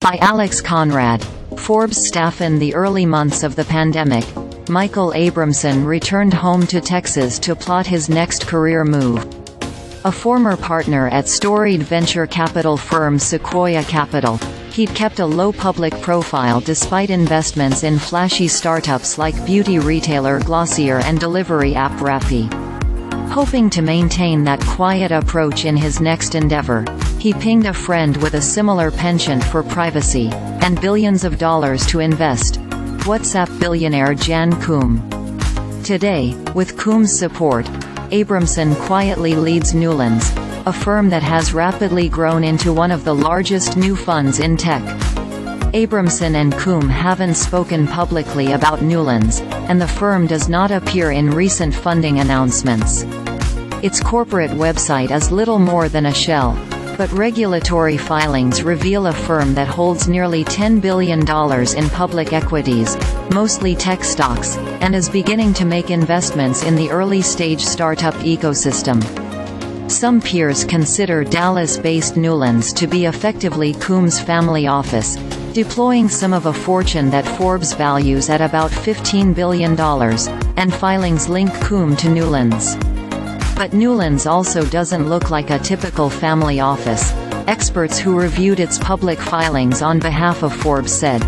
By Alex Conrad. Forbes staff. In the early months of the pandemic, Michael Abramson returned home to Texas to plot his next career move. A former partner at storied venture capital firm Sequoia Capital, he'd kept a low public profile despite investments in flashy startups like beauty retailer Glossier and delivery app Rappi. Hoping to maintain that quiet approach in his next endeavor, he pinged a friend with a similar penchant for privacy and billions of dollars to invest. WhatsApp billionaire Jan Koum. Today, with Koum's support, Abramson quietly leads Newlands, a firm that has rapidly grown into one of the largest new funds in tech. Abramson and Koum haven't spoken publicly about Newlands, and the firm does not appear in recent funding announcements. Its corporate website is little more than a shell, but regulatory filings reveal a firm that holds nearly $10 billion in public equities, mostly tech stocks, and is beginning to make investments in the early-stage startup ecosystem. Some peers consider Dallas-based Newlands to be effectively Koum's family office, deploying some of a fortune that Forbes values at about $15 billion, and filings link Koum to Newlands. But Newlands also doesn't look like a typical family office, experts who reviewed its public filings on behalf of Forbes said.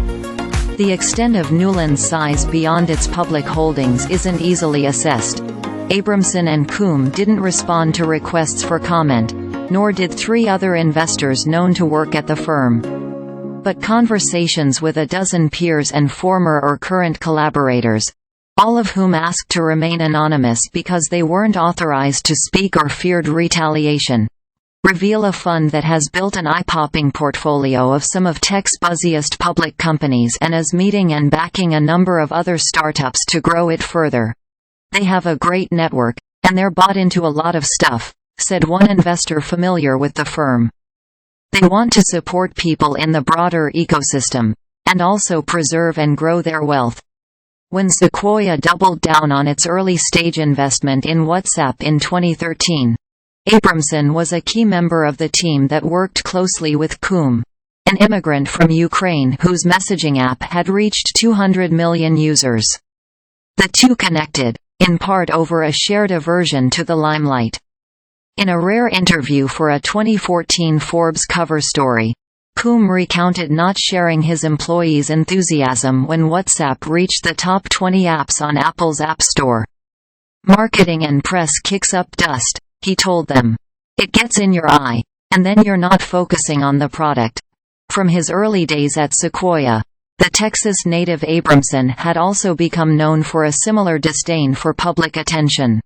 The extent of Newlands' size beyond its public holdings isn't easily assessed. Abramson and Koum didn't respond to requests for comment, nor did three other investors known to work at the firm. But conversations with a dozen peers and former or current collaborators, all of whom asked to remain anonymous because they weren't authorized to speak or feared retaliation, reveal a fund that has built an eye-popping portfolio of some of tech's buzziest public companies and is meeting and backing a number of other startups to grow it further. They have a great network, and they're bought into a lot of stuff, said one investor familiar with the firm. They want to support people in the broader ecosystem, and also preserve and grow their wealth. When Sequoia doubled down on its early-stage investment in WhatsApp in 2013, Abramson was a key member of the team that worked closely with Koum, an immigrant from Ukraine whose messaging app had reached 200 million users. The two connected, in part over a shared aversion to the limelight. In a rare interview for a 2014 Forbes cover story, Koum recounted not sharing his employees' enthusiasm when WhatsApp reached the top 20 apps on Apple's App Store. "Marketing and press kicks up dust," he told them. "It gets in your eye, and then you're not focusing on the product." From his early days at Sequoia, the Texas native Abramson had also become known for a similar disdain for public attention.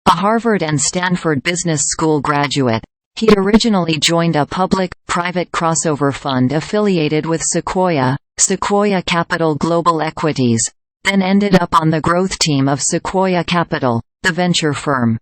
A Harvard and Stanford Business School graduate, he'd originally joined a public-private crossover fund affiliated with Sequoia, Sequoia Capital Global Equities, then ended up on the growth team of Sequoia Capital, the venture firm.